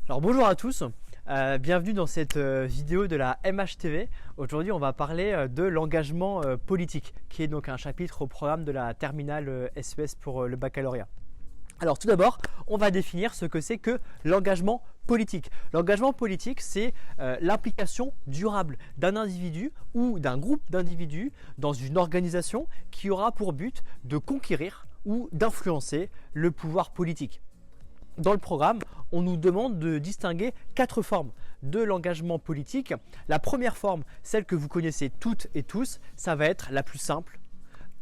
Alors bonjour à tous, bienvenue dans cette vidéo de la MHTV. Aujourd'hui on va parler de l'engagement politique qui est donc un chapitre au programme de la terminale SES pour le baccalauréat. Alors tout d'abord on va définir ce que c'est que l'engagement politique. L'engagement politique c'est l'implication durable d'un individu ou d'un groupe d'individus dans une organisation qui aura pour but de conquérir ou d'influencer le pouvoir politique. Dans le programme, on nous demande de distinguer 4 formes de l'engagement politique. La première forme, celle que vous connaissez toutes et tous, ça va être la plus simple,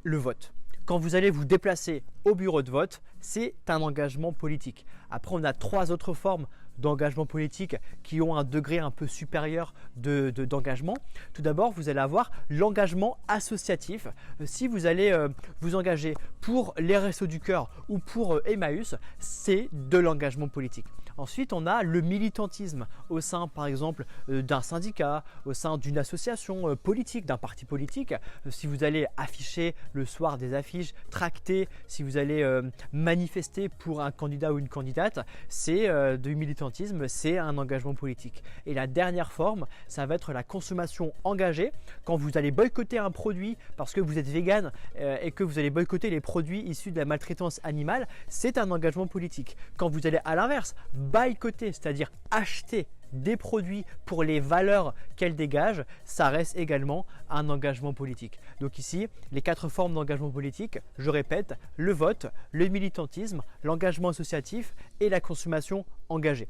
le vote. Quand vous allez vous déplacer au bureau de vote, c'est un engagement politique. Après, on a 3 autres formes d'engagement politique qui ont un degré un peu supérieur d'engagement. Tout d'abord, vous allez avoir l'engagement associatif. Si vous allez vous engager pour les Restos du Cœur ou pour Emmaüs, c'est de l'engagement politique. Ensuite, on a le militantisme au sein, par exemple, d'un syndicat, au sein d'une association politique, d'un parti politique. Si vous allez afficher le soir des affiches, tracter, si vous allez manifester pour un candidat ou une candidate, c'est du militantisme, c'est un engagement politique. Et la dernière forme, ça va être la consommation engagée. Quand vous allez boycotter un produit parce que vous êtes vegan et que vous allez boycotter les produits issus de la maltraitance animale, c'est un engagement politique. Quand vous allez à l'inverse, boycotter, c'est-à-dire acheter des produits pour les valeurs qu'elles dégagent, ça reste également un engagement politique. Donc ici, les 4 formes d'engagement politique, je répète, le vote, le militantisme, l'engagement associatif et la consommation engagée.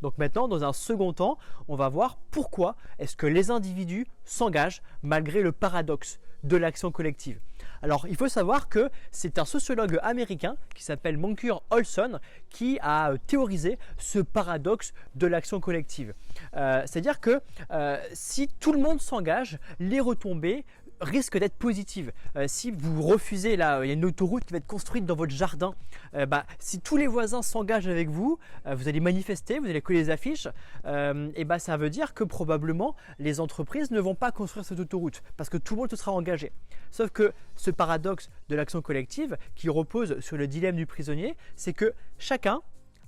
Donc maintenant, dans un second temps, on va voir pourquoi est-ce que les individus s'engagent malgré le paradoxe de l'action collective. Alors, il faut savoir que c'est un sociologue américain qui s'appelle Moncure Olson qui a théorisé ce paradoxe de l'action collective. C'est-à-dire que si tout le monde s'engage, les retombées risque d'être positives. Si vous refusez, là, il y a une autoroute qui va être construite dans votre jardin, si tous les voisins s'engagent avec vous, vous allez manifester, vous allez coller les affiches, ça veut dire que probablement les entreprises ne vont pas construire cette autoroute parce que tout le monde se sera engagé. Sauf que ce paradoxe de l'action collective qui repose sur le dilemme du prisonnier, c'est que chacun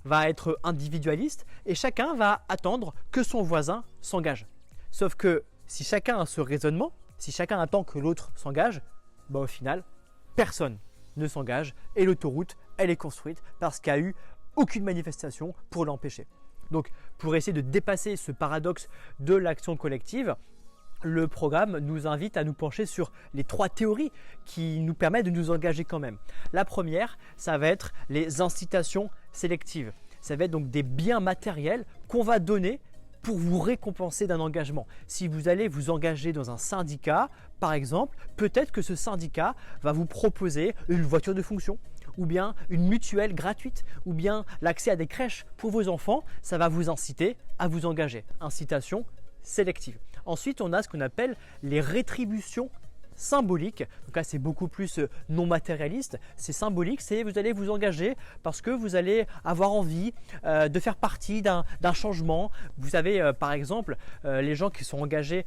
va être individualiste et chacun va attendre que son voisin s'engage. Sauf que si chacun a ce raisonnement, si chacun attend que l'autre s'engage, au final, personne ne s'engage et l'autoroute, elle est construite parce qu'il n'y a eu aucune manifestation pour l'empêcher. Donc, pour essayer de dépasser ce paradoxe de l'action collective, le programme nous invite à nous pencher sur les 3 théories qui nous permettent de nous engager quand même. La première, ça va être les incitations sélectives. Ça va être donc des biens matériels qu'on va donner pour vous récompenser d'un engagement. Si vous allez vous engager dans un syndicat, par exemple, peut-être que ce syndicat va vous proposer une voiture de fonction, ou bien une mutuelle gratuite, ou bien l'accès à des crèches pour vos enfants, ça va vous inciter à vous engager. Incitation sélective. Ensuite, on a ce qu'on appelle les rétributions symbolique. Donc là, c'est beaucoup plus non matérialiste. C'est symbolique, c'est vous allez vous engager parce que vous allez avoir envie de faire partie d'un changement. Vous savez, par exemple, les gens qui sont engagés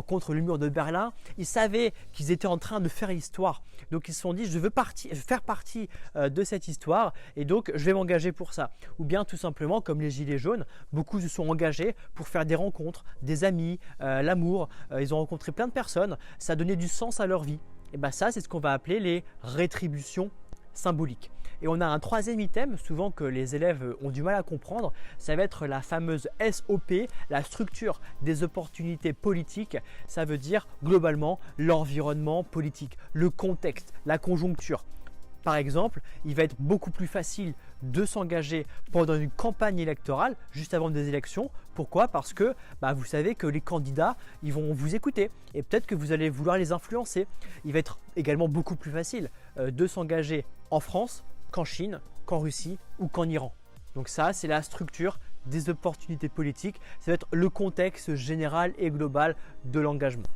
contre le mur de Berlin, ils savaient qu'ils étaient en train de faire l'histoire. Donc ils se sont dit, je veux faire partie de cette histoire et donc je vais m'engager pour ça. Ou bien tout simplement, comme les Gilets jaunes, beaucoup se sont engagés pour faire des rencontres, des amis, l'amour. Ils ont rencontré plein de personnes. Ça a donné du sens à leur vie. Et ça, c'est ce qu'on va appeler les rétributions symboliques. Et on a un 3e item, souvent que les élèves ont du mal à comprendre, ça va être la fameuse SOP, la structure des opportunités politiques. Ça veut dire globalement l'environnement politique, le contexte, la conjoncture. Par exemple, il va être beaucoup plus facile de s'engager pendant une campagne électorale, juste avant des élections. Pourquoi? Parce que vous savez que les candidats, ils vont vous écouter et peut-être que vous allez vouloir les influencer. Il va être également beaucoup plus facile de s'engager en France qu'en Chine, qu'en Russie ou qu'en Iran. Donc ça, c'est la structure des opportunités politiques. Ça va être le contexte général et global de l'engagement.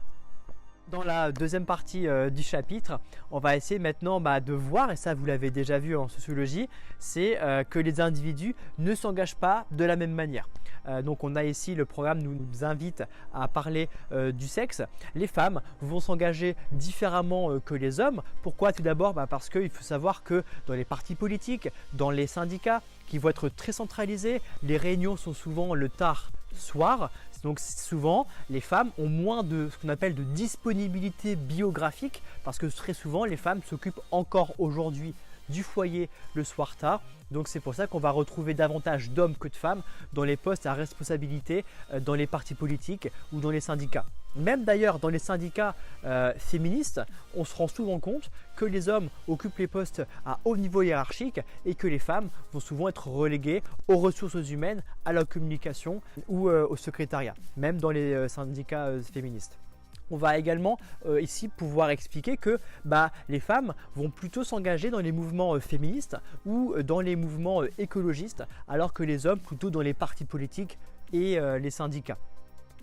Dans la deuxième partie du chapitre, on va essayer maintenant de voir, et ça vous l'avez déjà vu en sociologie, c'est que les individus ne s'engagent pas de la même manière. Donc on a ici, le programme nous invite à parler du sexe. Les femmes vont s'engager différemment que les hommes. Pourquoi? Tout d'abord parce qu'il faut savoir que dans les partis politiques, dans les syndicats qui vont être très centralisés, les réunions sont souvent le tard soir. Donc souvent, les femmes ont moins de ce qu'on appelle de disponibilité biographique parce que très souvent, les femmes s'occupent encore aujourd'hui du foyer le soir tard. Donc c'est pour ça qu'on va retrouver davantage d'hommes que de femmes dans les postes à responsabilité dans les partis politiques ou dans les syndicats. Même d'ailleurs dans les syndicats féministes, on se rend souvent compte que les hommes occupent les postes à haut niveau hiérarchique et que les femmes vont souvent être reléguées aux ressources humaines, à la communication ou au secrétariat, même dans les syndicats féministes. On va également ici pouvoir expliquer que les femmes vont plutôt s'engager dans les mouvements féministes ou dans les mouvements écologistes, alors que les hommes plutôt dans les partis politiques et les syndicats.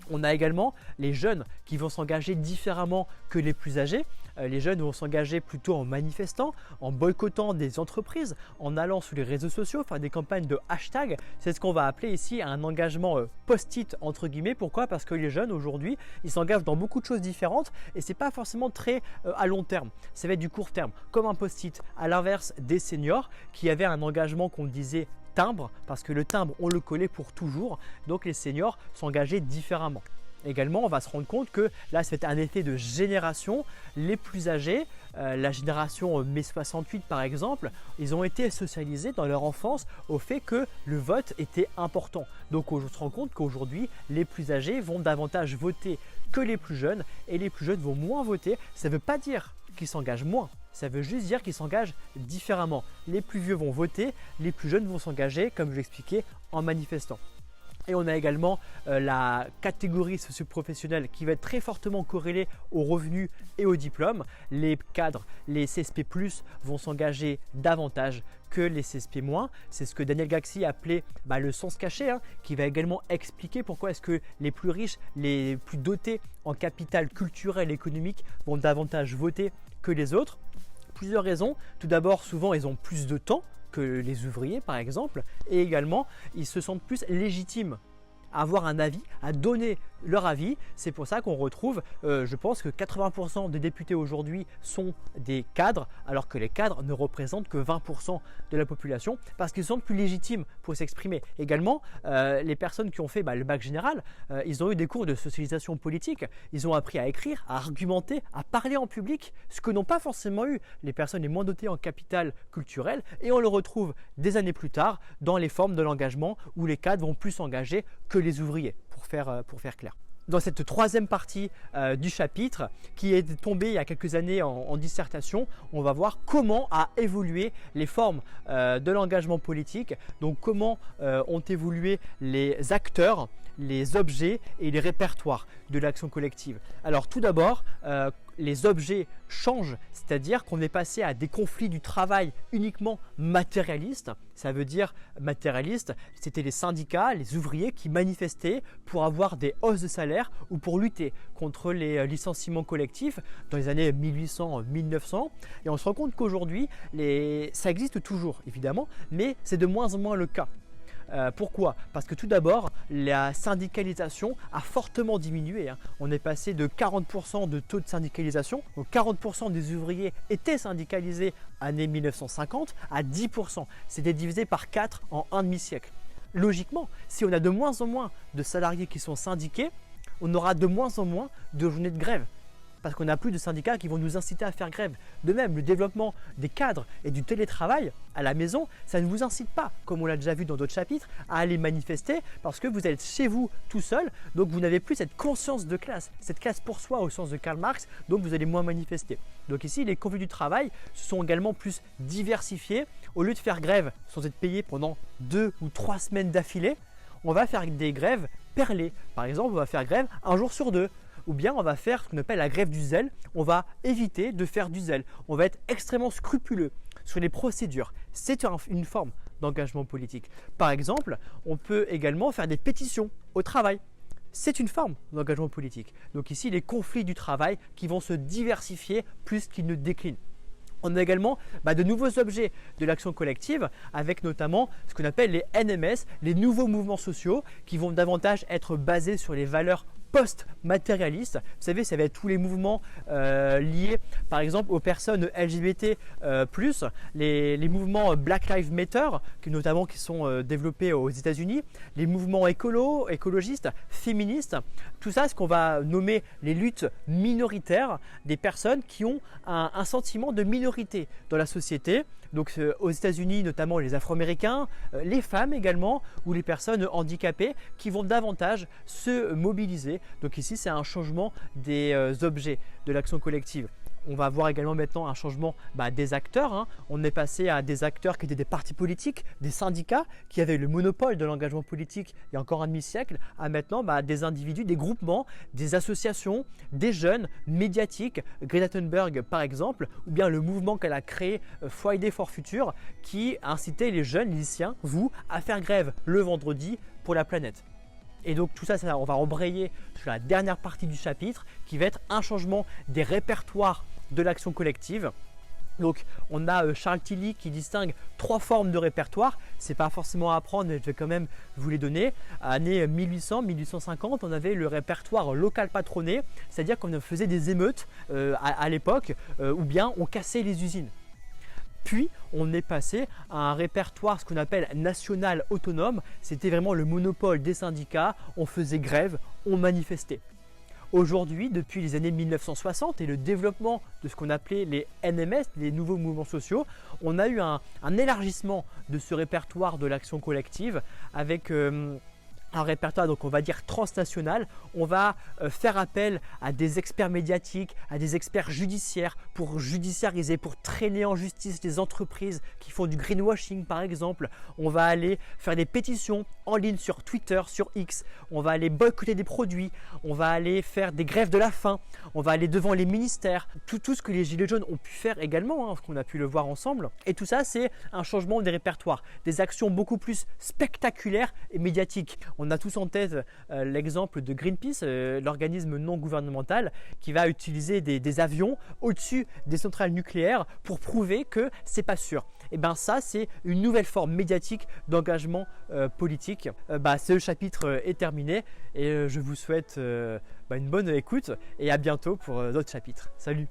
On a également les jeunes qui vont s'engager différemment que les plus âgés. Les jeunes vont s'engager plutôt en manifestant, en boycottant des entreprises, en allant sur les réseaux sociaux, faire des campagnes de hashtag. C'est ce qu'on va appeler ici un engagement post-it entre guillemets. Pourquoi? Parce que les jeunes aujourd'hui, ils s'engagent dans beaucoup de choses différentes et c'est pas forcément très à long terme. Ça va être du court terme, comme un post-it. À l'inverse des seniors qui avaient un engagement qu'on disait timbre, parce que le timbre, on le collait pour toujours. Donc les seniors s'engageaient différemment. Également, on va se rendre compte que là, c'est un effet de génération. Les plus âgés, la génération mai 68 par exemple, ils ont été socialisés dans leur enfance au fait que le vote était important. Donc on se rend compte qu'aujourd'hui, les plus âgés vont davantage voter que les plus jeunes et les plus jeunes vont moins voter. Ça ne veut pas dire qu'ils s'engagent moins. Ça veut juste dire qu'ils s'engagent différemment. Les plus vieux vont voter, les plus jeunes vont s'engager, comme je l'expliquais, en manifestant. Et on a également la catégorie socio-professionnelle qui va être très fortement corrélée aux revenus et aux diplômes. Les cadres, les CSP+, vont s'engager davantage que les CSP-. C'est ce que Daniel Gaxi appelait le sens caché, qui va également expliquer pourquoi est-ce que les plus riches, les plus dotés en capital culturel et économique vont davantage voter que les autres. Plusieurs raisons. Tout d'abord, souvent, ils ont plus de temps que les ouvriers par exemple, et également ils se sentent plus légitimes à avoir un avis, à donner leur avis. C'est pour ça qu'on retrouve, je pense que 80% des députés aujourd'hui sont des cadres, alors que les cadres ne représentent que 20% de la population, parce qu'ils sont plus légitimes pour s'exprimer. Également, les personnes qui ont fait le bac général, ils ont eu des cours de socialisation politique, ils ont appris à écrire, à argumenter, à parler en public, ce que n'ont pas forcément eu les personnes les moins dotées en capital culturel, et on le retrouve des années plus tard dans les formes de l'engagement où les cadres vont plus s'engager que les ouvriers, pour faire clair. Dans cette troisième partie du chapitre, qui est tombée il y a quelques années en dissertation, on va voir comment a évolué les formes de l'engagement politique, donc comment ont évolué les acteurs, les objets et les répertoires de l'action collective. Alors tout d'abord, les objets changent, c'est-à-dire qu'on est passé à des conflits du travail uniquement matérialistes. Ça veut dire matérialiste, c'était les syndicats, les ouvriers qui manifestaient pour avoir des hausses de salaire ou pour lutter contre les licenciements collectifs dans les années 1800-1900. Et on se rend compte qu'aujourd'hui, ça existe toujours évidemment, mais c'est de moins en moins le cas. Pourquoi? Parce que tout d'abord, la syndicalisation a fortement diminué. On est passé de 40% de taux de syndicalisation, donc 40% des ouvriers étaient syndicalisés année 1950 à 10%. C'était divisé par 4 en un demi-siècle. Logiquement, si on a de moins en moins de salariés qui sont syndiqués, on aura de moins en moins de journées de grève. Parce qu'on n'a plus de syndicats qui vont nous inciter à faire grève. De même, le développement des cadres et du télétravail à la maison, ça ne vous incite pas, comme on l'a déjà vu dans d'autres chapitres, à aller manifester parce que vous êtes chez vous tout seul, donc vous n'avez plus cette conscience de classe, cette classe pour soi au sens de Karl Marx, donc vous allez moins manifester. Donc ici, les conflits du travail se sont également plus diversifiés. Au lieu de faire grève sans être payé pendant 2 ou 3 semaines d'affilée, on va faire des grèves perlées. Par exemple, on va faire grève un jour sur 2. Ou bien on va faire ce qu'on appelle la grève du zèle, on va éviter de faire du zèle. On va être extrêmement scrupuleux sur les procédures. C'est une forme d'engagement politique. Par exemple, on peut également faire des pétitions au travail. c'est une forme d'engagement politique. Donc ici, les conflits du travail qui vont se diversifier plus qu'ils ne déclinent. On a également de nouveaux objets de l'action collective avec notamment ce qu'on appelle les NMS, les nouveaux mouvements sociaux qui vont davantage être basés sur les valeurs post-matérialistes. Vous savez, ça va être tous les mouvements liés par exemple aux personnes LGBT+, les mouvements Black Lives Matter, qui sont développés aux États-Unis, les mouvements écologistes, féministes, tout ça, ce qu'on va nommer les luttes minoritaires des personnes qui ont un sentiment de minorité dans la société. Donc aux États-Unis, notamment les Afro-Américains, les femmes également, ou les personnes handicapées qui vont davantage se mobiliser. Donc ici, c'est un changement des objets de l'action collective. On va voir également maintenant un changement des acteurs. On est passé à des acteurs qui étaient des partis politiques, des syndicats qui avaient le monopole de l'engagement politique il y a encore un demi-siècle, à maintenant des individus, des groupements, des associations, des jeunes médiatiques, Greta Thunberg par exemple, ou bien le mouvement qu'elle a créé Friday for Future qui incitait les jeunes lycéens, vous, à faire grève le vendredi pour la planète. Et donc tout ça, on va embrayer sur la dernière partie du chapitre qui va être un changement des répertoires de l'action collective. Donc on a Charles Tilly qui distingue 3 formes de répertoire. Ce n'est pas forcément à apprendre, mais je vais quand même vous les donner. Années 1800-1850, on avait le répertoire local patronné, c'est-à-dire qu'on faisait des émeutes à l'époque ou bien on cassait les usines. Puis, on est passé à un répertoire, ce qu'on appelle national autonome. C'était vraiment le monopole des syndicats. On faisait grève, on manifestait. Aujourd'hui, depuis les années 1960 et le développement de ce qu'on appelait les NMS, les nouveaux mouvements sociaux, on a eu un élargissement de ce répertoire de l'action collective avec un répertoire, donc on va dire transnational. On va faire appel à des experts médiatiques, à des experts judiciaires pour judiciariser, pour traîner en justice les entreprises qui font du greenwashing par exemple. On va aller faire des pétitions en ligne sur Twitter, sur X. On va aller boycotter des produits. On va aller faire des grèves de la faim. On va aller devant les ministères. Tout ce que les Gilets jaunes ont pu faire également, ce qu'on a pu le voir ensemble. Et tout ça, c'est un changement des répertoires, des actions beaucoup plus spectaculaires et médiatiques. On a tous en tête l'exemple de Greenpeace, l'organisme non gouvernemental qui va utiliser des avions au-dessus des centrales nucléaires pour prouver que c'est pas sûr. Et bien ça, c'est une nouvelle forme médiatique d'engagement politique. Ce chapitre est terminé et je vous souhaite une bonne écoute et à bientôt pour d'autres chapitres. Salut!